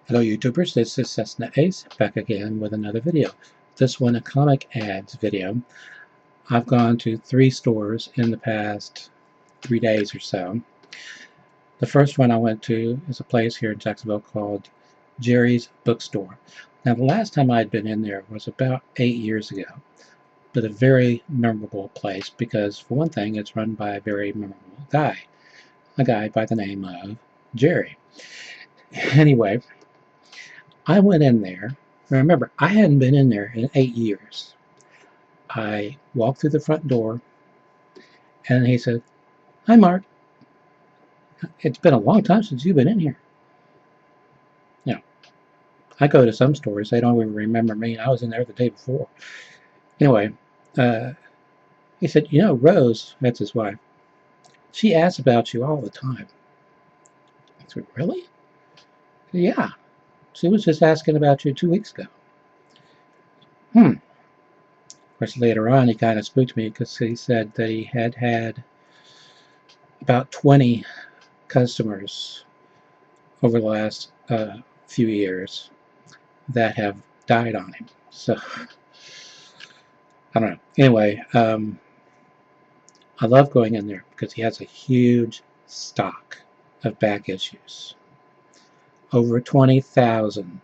Hello YouTubers, this is Cessnaace back again with another video. This one a comic ads video. I've gone to 3 stores in the past 3 days or so. The first one I went to is a place here in Jacksonville called Jerry's Bookstore. Now the last time I'd been in there was about 8 years ago, but a very memorable place because for one thing it's run by a very memorable guy, a guy by the name of Jerry. Anyway, I went in there. Remember, I hadn't been in there in 8 years. I walked through the front door, and he said, "Hi, Mark. It's been a long time since you've been in here." You know, I go to some stores, they don't even remember me. I was in there the day before. Anyway, he said, Rose, that's his wife, she asks about you all the time. I said, "Really?" Said, "Yeah. She was just asking about you 2 weeks ago." Of course, later on, he kind of spooked me because he said that he had about 20 customers over the last few years that have died on him. So, I don't know. Anyway, I love going in there because he has a huge stock of back issues. Over 20,000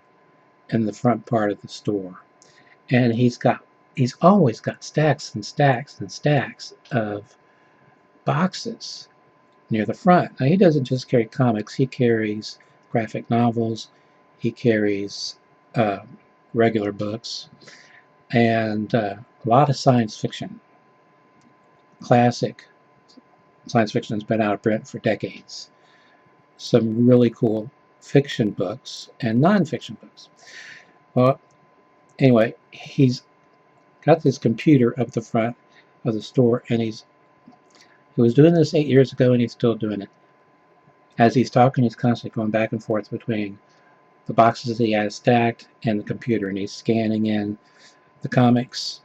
in the front part of the store. And he's always got stacks and stacks and stacks of boxes near the front. Now, he doesn't just carry comics, he carries graphic novels, he carries regular books, and a lot of science fiction. Classic science fiction has been out of print for decades. Some really cool fiction books and non-fiction books. Well, anyway, he's got this computer up the front of the store, and he was doing this 8 years ago, and he's still doing it. As he's talking, he's constantly going back and forth between the boxes that he has stacked and the computer, and he's scanning in the comics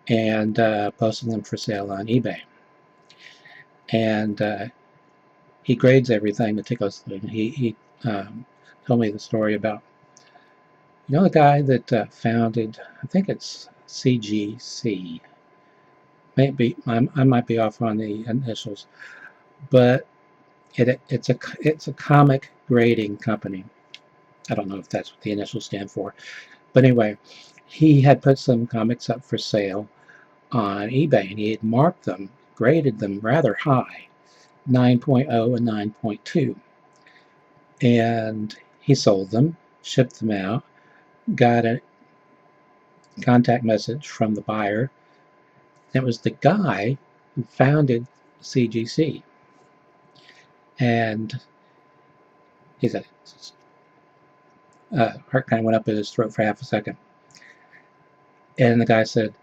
and posting them for sale on eBay. And he grades everything meticulously. He told me the story about, the guy that founded, I think it's CGC. Maybe I might be off on the initials, but it's a comic grading company. I don't know if that's what the initials stand for, but anyway, he had put some comics up for sale on eBay, and he had marked them, graded them rather high, 9.0 and 9.2, and he sold them, shipped them out, got a contact message from the buyer. It was the guy who founded CGC, and he said, heart kind of went up in his throat for half a second. And the guy said,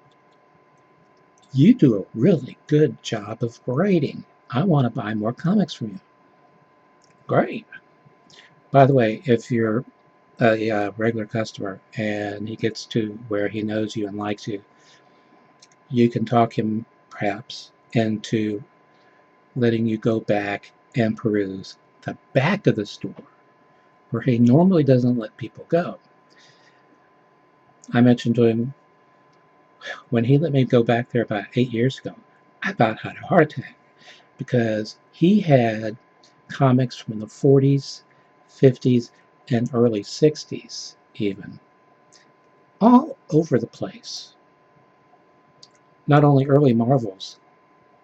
"You do a really good job of grading. I want to buy more comics from you." Great. By the way, if you're a regular customer and he gets to where he knows you and likes you, you can talk him perhaps into letting you go back and peruse the back of the store where he normally doesn't let people go. I mentioned to him when he let me go back there about 8 years ago, I about had a heart attack because he had comics from the 40s, 50s, and early 60s even, all over the place. Not only early Marvels,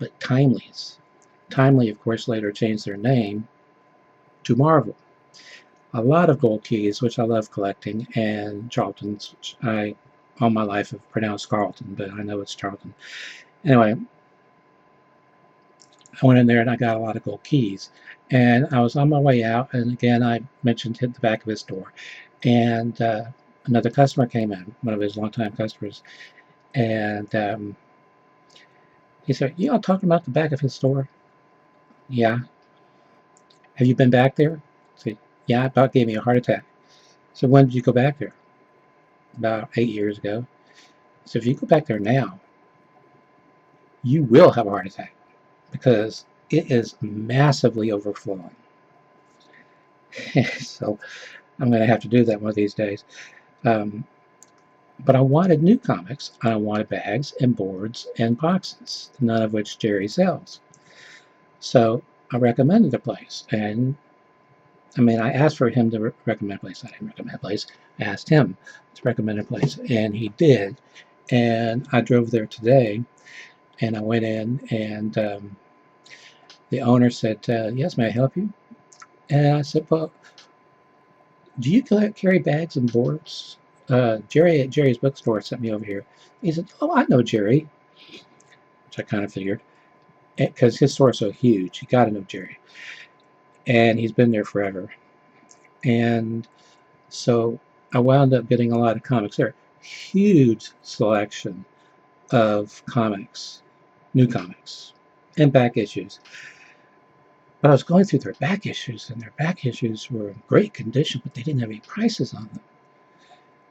but Timelies. Timely, of course, later changed their name to Marvel. A lot of gold keys, which I love collecting, and Charltons, which I all my life have pronounced Carlton, but I know it's Charlton. Anyway, I went in there and I got a lot of gold keys. And I was on my way out, and again, I mentioned hit the back of his store. And another customer came in, one of his longtime customers, and he said, "You all talking about the back of his store?" "Yeah." "Have you been back there?" I said, "Yeah, it about gave me a heart attack." So when did you go back there? "About 8 years ago." So if you go back there now, you will have a heart attack because it is massively overflowing. So I'm going to have to do that one of these days. But I wanted new comics. I wanted bags and boards and boxes, none of which Jerry sells. So I recommended a place, and I mean, I asked for him to recommend a place. I didn't recommend a place. I asked him to recommend a place, and he did. And I drove there today, and I went in, and the owner said, "Yes, may I help you?" And I said, "Well, do you carry bags and boards?" Jerry at Jerry's Bookstore sent me over here. He said, "Oh, I know Jerry," which I kind of figured, because his store is so huge. You got to know Jerry, and he's been there forever. And so I wound up getting a lot of comics there. Huge selection of comics, new comics, and back issues. But I was going through their back issues, and their back issues were in great condition, but they didn't have any prices on them.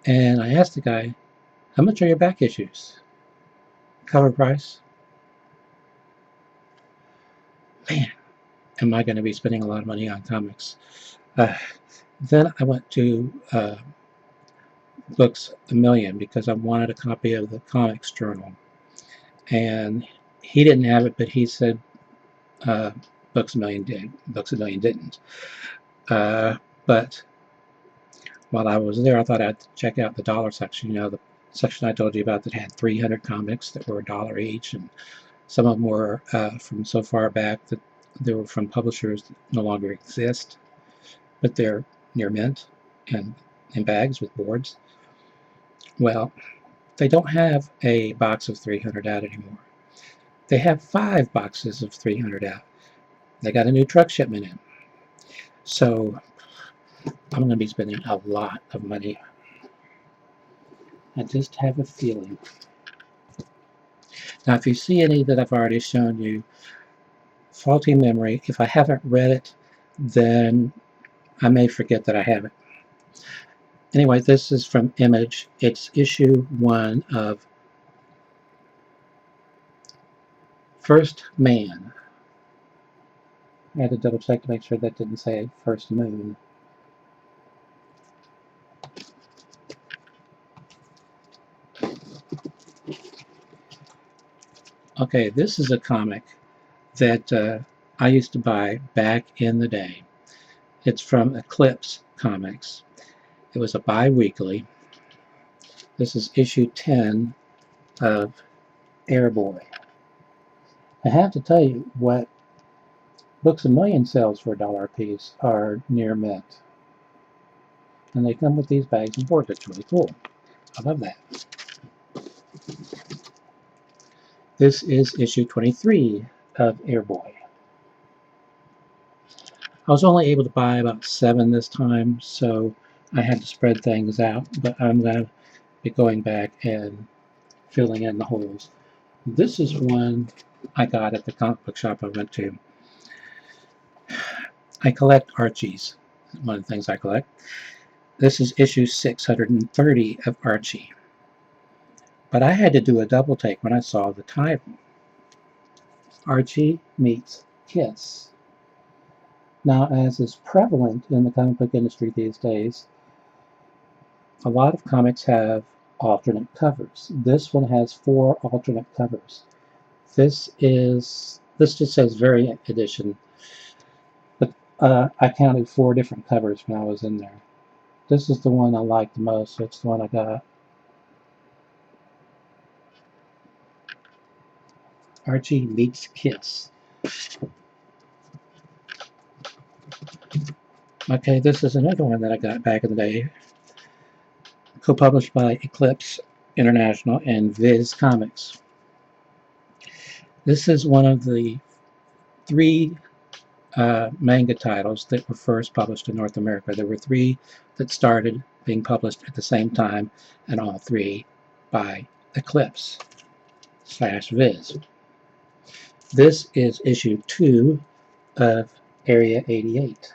And I asked the guy, "How much are your back issues? Cover price?" Man, am I going to be spending a lot of money on comics. Then I went to Books A Million because I wanted a copy of the Comics Journal. And he didn't have it, but he said Books A Million did. Books A Million didn't. But while I was there, I thought I'd check out the dollar section. You know, the section I told you about that had 300 comics that were $1 each, and some of them were from so far back that they were from publishers that no longer exist, but they're near mint and in bags with boards. Well, they don't have a box of 300 out anymore. They have 5 boxes of 300 out. They got a new truck shipment in. So I'm going to be spending a lot of money. I just have a feeling. Now, if you see any that I've already shown you, faulty memory, if I haven't read it, then I may forget that I have it. Anyway, this is from Image. It's issue 1 of First Man. I had to double check to make sure that didn't say First Moon. Okay, this is a comic that I used to buy back in the day. It's from Eclipse Comics. It was a bi-weekly. This is issue 10 of Airboy. I have to tell you, what Books A Million sells for $1 a piece are near mint. And they come with these bags and boards. It's really cool. I love that. This is issue 23 of Airboy. I was only able to buy about 7 this time, so I had to spread things out, but I'm going to be going back and filling in the holes. This is one I got at the comic book shop I went to. I collect Archies, one of the things I collect. This is issue 630 of Archie. But I had to do a double take when I saw the title. Archie meets Kiss. Now, as is prevalent in the comic book industry these days, a lot of comics have alternate covers. This one has 4 alternate covers. This just says variant edition, but I counted 4 different covers when I was in there. This is the one I like the most, so it's the one I got. Archie meets Kiss. Okay, this is another one that I got back in the day, co-published by Eclipse International and Viz Comics. This is one of the 3 manga titles that were first published in North America. There were 3 that started being published at the same time, and all 3 by Eclipse/Viz. This is issue 2 of Area 88.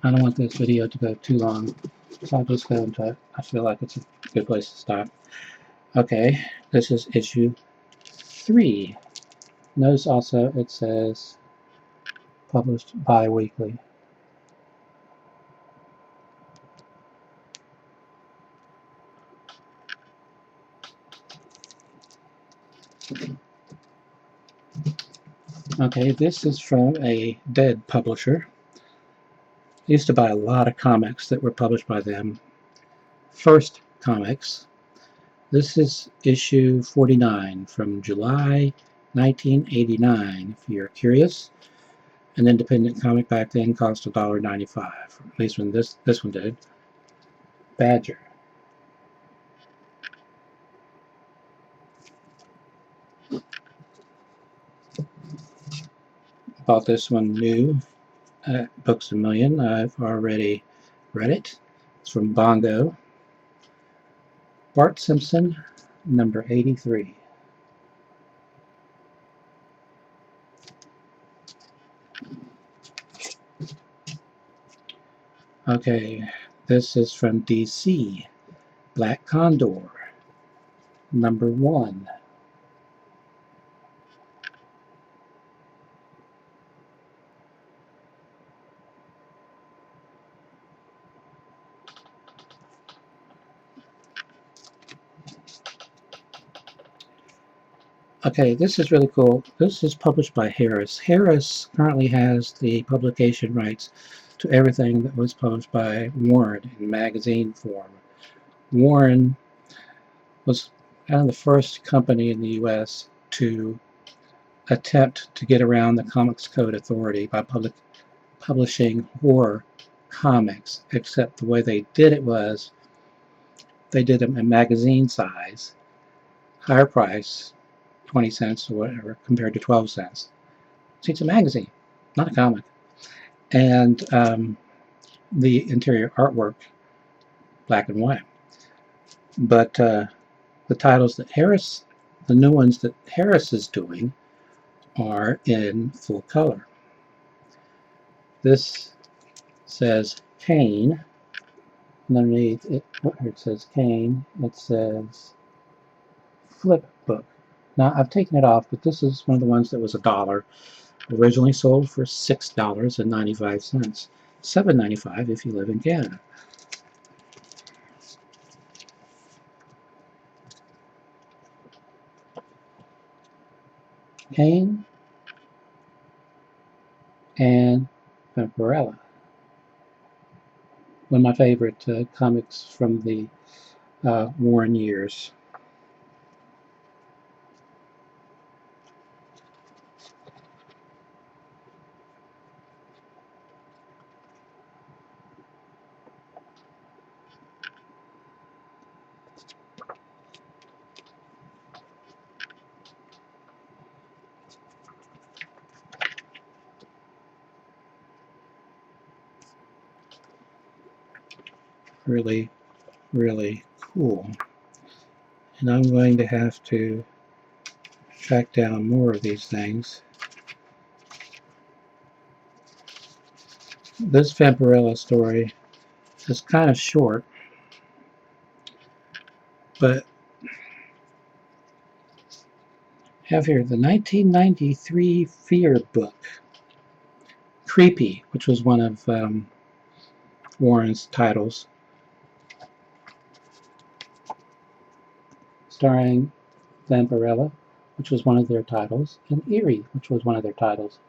I don't want this video to go too long. So I'll just go into it. I feel like it's a good place to stop. Okay, this is issue 3. Notice also it says published bi-weekly. Okay, this is from a dead publisher. I used to buy a lot of comics that were published by them. First Comics. This is issue 49 from July 1989. If you're curious, an independent comic back then cost $1.95. At least when this one did. Badger. Bought this one new at Books A Million. I've already read it. It's from Bongo. Bart Simpson, number 83. Okay, this is from DC. Black Condor, number 1. Okay, this is really cool. This is published by Harris. Harris currently has the publication rights to everything that was published by Warren in magazine form. Warren was kind of the first company in the U.S. to attempt to get around the Comics Code Authority by publishing horror comics, except the way they did it was they did them in magazine size, higher price, 20 cents or whatever, compared to 12 cents. See, it's a magazine, not a comic. And the interior artwork, black and white. But the titles that Harris, the new ones that Harris is doing, are in full color. This says Kane. Underneath it, it says Kane. It says Flip Book. Now I've taken it off, but this is one of the ones that was $1. Originally sold for $6.95. $7.95 if you live in Canada. Kane and Vampirella. One of my favorite comics from the Warren years. Really, really cool. And I'm going to have to track down more of these things. This Vampirella story is kind of short, but I have here the 1993 Fear book, Creepy, which was one of Warren's titles, starring Vampirella, which was one of their titles, and Eerie, which was one of their titles.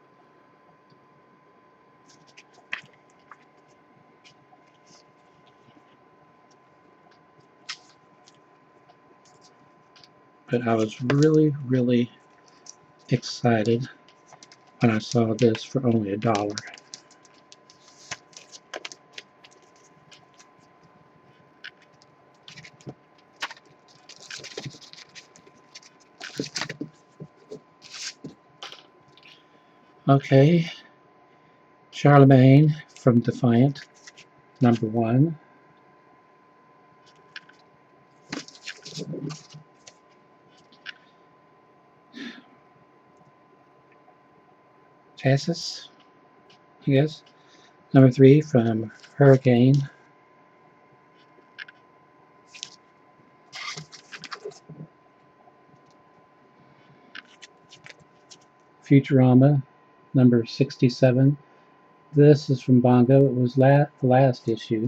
But I was really, really excited when I saw this for only $1. Okay, Charlemagne from Defiant, number 1. Cessnaace, I guess. Number 3 from Hurricane. Futurama, number 67. This is from Bongo. It was the last issue.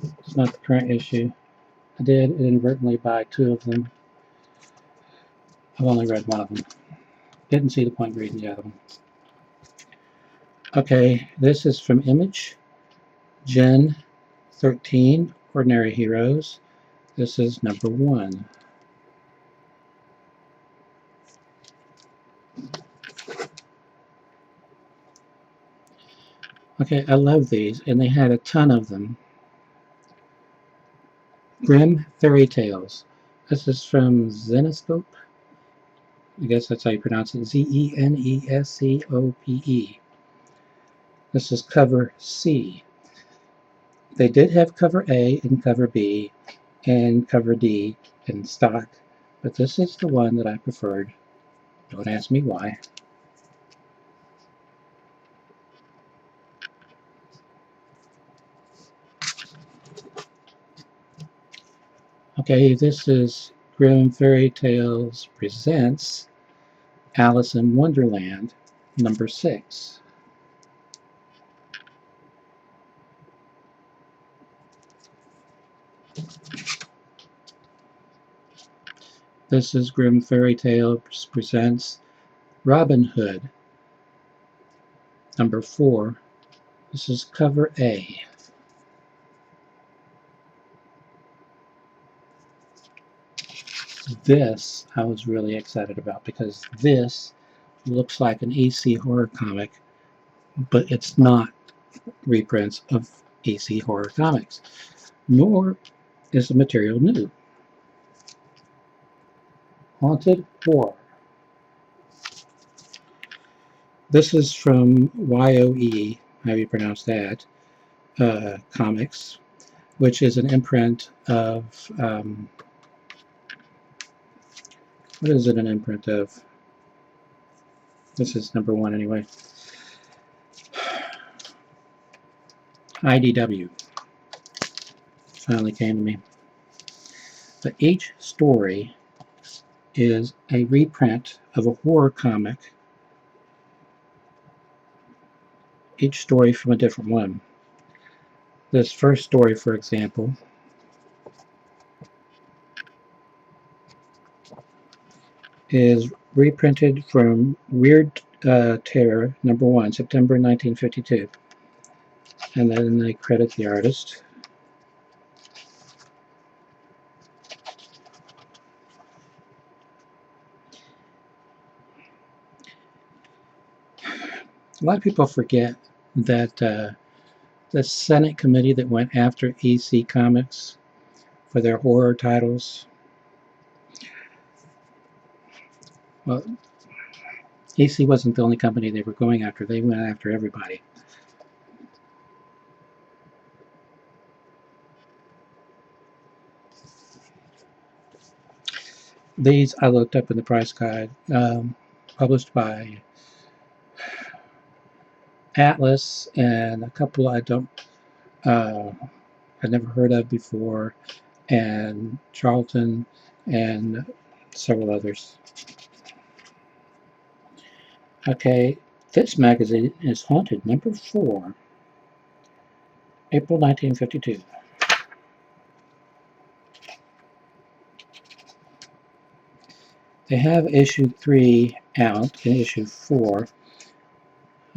It's not the current issue. I did inadvertently buy 2 of them. I've only read one of them. Didn't see the point in reading the other one. Okay, this is from Image. Gen 13, Ordinary Heroes. This is number 1. Okay, I love these, and they had a ton of them. Grimm Fairy Tales. This is from Zenescope. I guess that's how you pronounce it. Zenescope. This is cover C. They did have cover A and cover B and cover D in stock, but this is the one that I preferred. Don't ask me why. Okay, this is Grimm Fairy Tales presents Alice in Wonderland, number 6. This is Grimm Fairy Tales presents Robin Hood, number 4. This is cover A. This I was really excited about because this looks like an EC horror comic, but it's not reprints of EC horror comics, nor is the material new. Haunted Horror. This is from YOE, how you pronounce that, Comics, which is an imprint of, what is it an imprint of? This is number 1 anyway. IDW. Finally came to me. But each story is a reprint of a horror comic. Each story from a different one. This first story, for example, is reprinted from Weird Terror, number 1, September 1952. And then they credit the artist. A lot of people forget that the Senate committee that went after EC Comics for their horror titles, well, EC wasn't the only company they were going after. They went after everybody. These I looked up in the price guide, published by Atlas and a couple I'd never heard of before, and Charlton and several others. Okay, this magazine is Haunted, number 4, April 1952. They have issue 3 out, and issue 4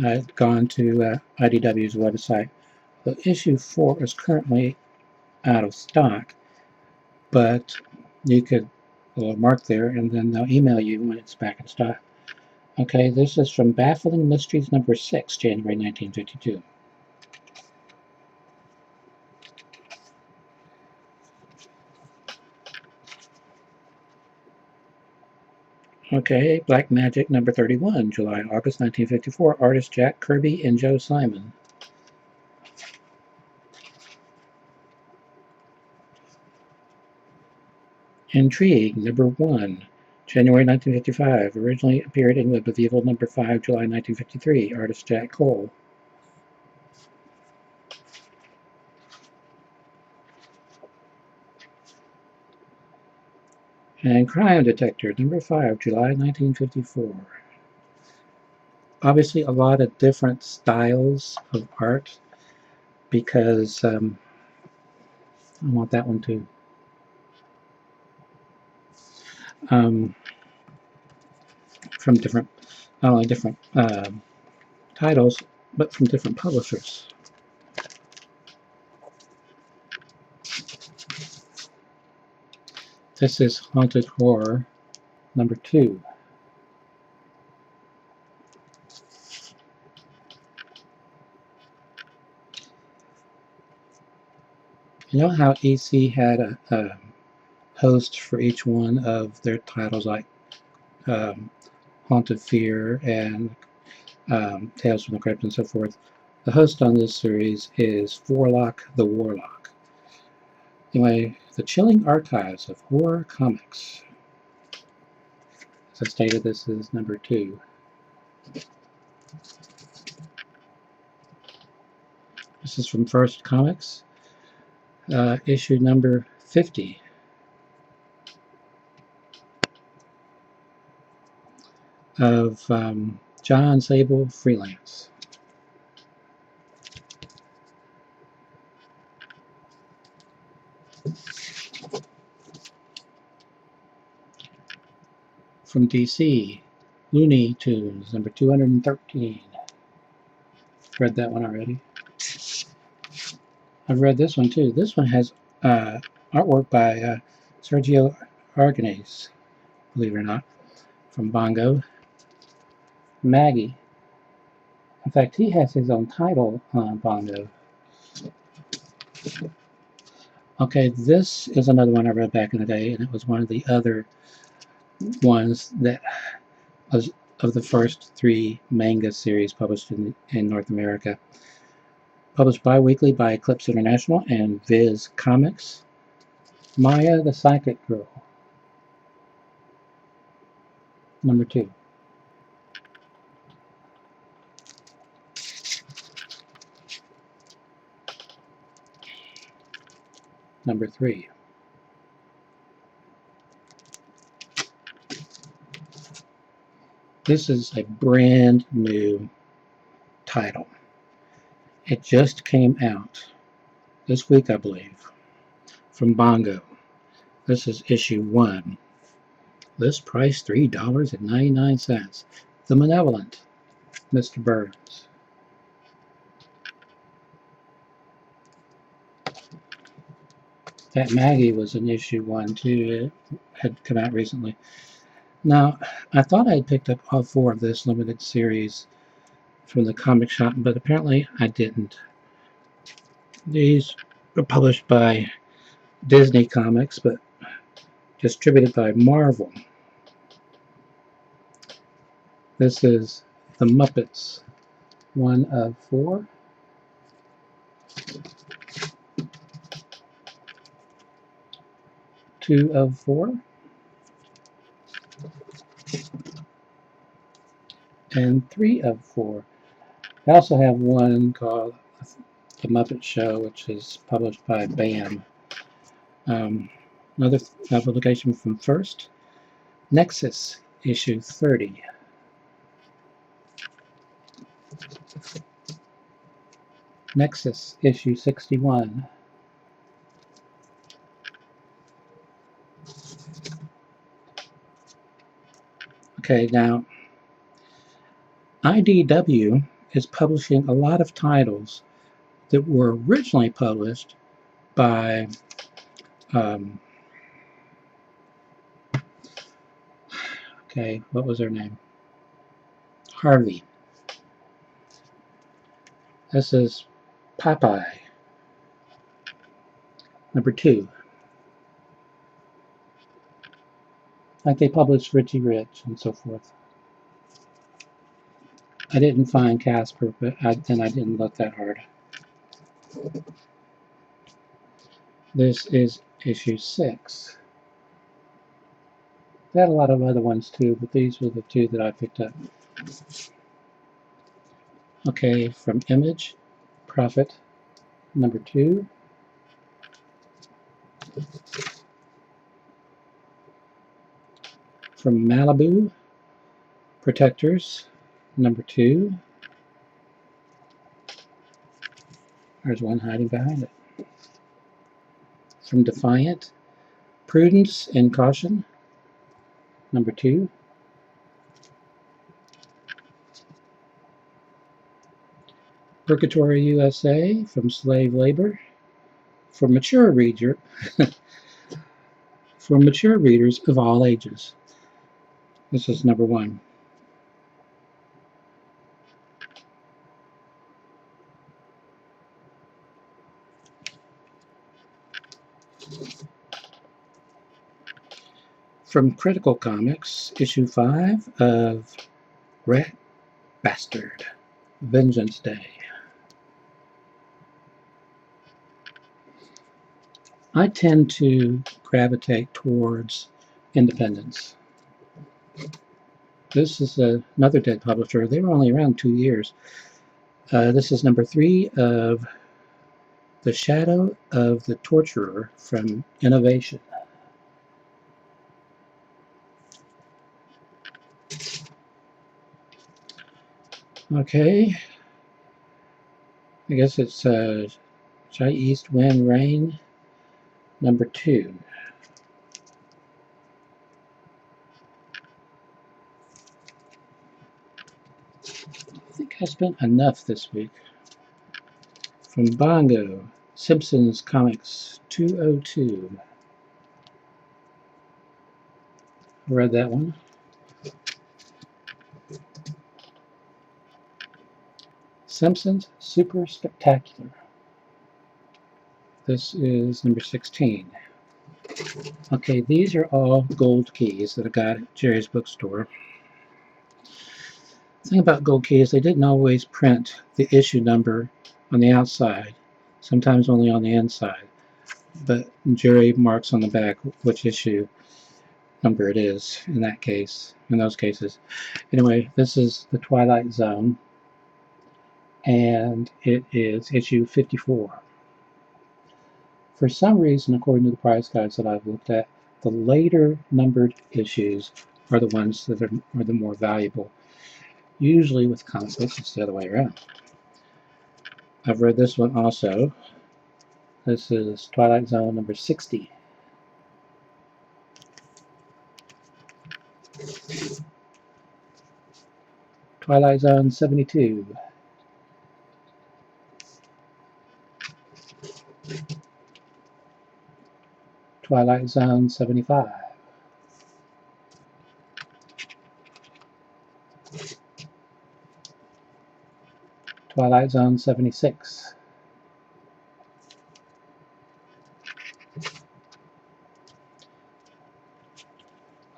I've gone to IDW's website. The issue 4 is currently out of stock, but you could mark there and then they'll email you when it's back in stock. Okay, this is from Baffling Mysteries number 6, January 1952. Okay, Black Magic number 31, July, August 1954, artist Jack Kirby and Joe Simon. Intrigue number 1, January 1955, originally appeared in Web of Evil number 5, July 1953, artist Jack Cole. And Crime Detector number 5, July 1954. obviously a lot of different styles of art, because I want that one too. From different, not only different titles, but from different publishers. This is Haunted Horror #2. You know how EC had a host for each one of their titles, like Haunted Fear and Tales from the Crypt and so forth? The host on this series is Forlock the Warlock. Anyway, the chilling archives of horror comics. As I stated, this is #2. This is from First Comics, issue number 50. Of John Sable Freelance. From DC, Looney Tunes #213. Read that one already. I've read this one too. This one has artwork by Sergio Aragonés, believe it or not, from Bongo. Maggie. In fact, he has his own title on Bongo. Okay, this is another one I read back in the day, and it was one of the other ones that was of the first 3 manga series published in North America. Published bi-weekly by Eclipse International and Viz Comics. Maya the Psychic Girl #2. #3. This is a brand new title. It just came out this week, I believe, from Bongo. This is issue 1. List price $3.99. The Malevolent Mr. Burns. That Maggie was in issue 1 too. It had come out recently. Now, I thought I had picked up all 4 of this limited series from the comic shop, but apparently I didn't. These were published by Disney Comics, but distributed by Marvel. This is The Muppets, 1 of 4. Two of 4. And 3 of 4. I also have one called The Muppet Show, which is published by BAM. Another publication from First, Nexus, issue 30. Nexus, issue 61. Okay, now, IDW is publishing a lot of titles that were originally published by okay, what was her name? Harvey. This is Popeye, #2. Like they published Richie Rich and so forth. I didn't find Casper, but then I didn't look that hard. This is issue 6. They had a lot of other ones too, but these were the 2 that I picked up. Okay, from Image, Prophet, #2. From Malibu, Protectors, Number 2. There's one hiding behind it. From Defiant, Prudence and Caution. Number 2. Purgatory USA, from Slave Labor. For mature readers of all ages. This is number 1. From Critical Comics, issue 5 of Rat Bastard, Vengeance Day. I tend to gravitate towards independence. This is another dead publisher. They were only around 2 years. This is number 3 of The Shadow of the Torturer from Innovation. Okay. I guess it's Shy East Wind Rain, number 2. I think I spent enough this week. From Bongo, Simpsons Comics 202. I read that one. Simpsons Super Spectacular. This is number 16. Okay, these are all gold keys that I got at Jerry's Bookstore. The thing about gold keys, they didn't always print the issue number on the outside, sometimes only on the inside. But Jerry marks on the back which issue number it is in that case, in those cases. Anyway, this is The Twilight Zone, and it is issue 54. For some reason, according to the price guides that I've looked at, the later numbered issues are the ones that are the more valuable. Usually with comic books, it's the other way around. I've read this one also. This is Twilight Zone number 60. Twilight Zone 72. Twilight Zone 75. Twilight Zone 76.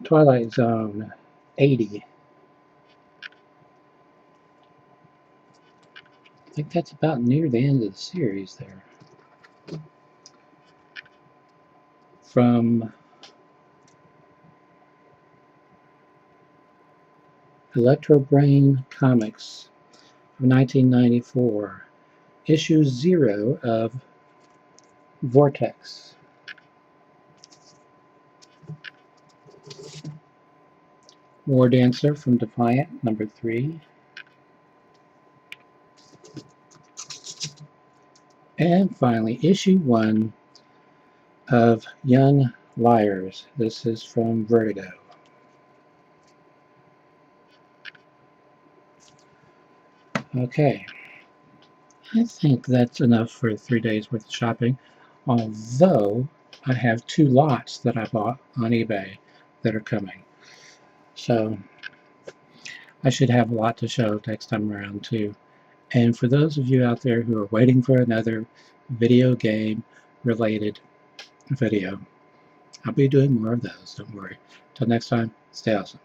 Twilight Zone 80. I think that's about near the end of the series there. From Electro Brain Comics from 1994, issue 0 of Vortex. War Dancer from Defiant, number 3. And finally, issue 1 of Young Liars. This is from Vertigo. Okay, I think that's enough for 3 days worth of shopping, although I have 2 lots that I bought on eBay that are coming. So I should have a lot to show next time around too. And for those of you out there who are waiting for another video game related video, I'll be doing more of those, don't worry. Till next time, stay awesome.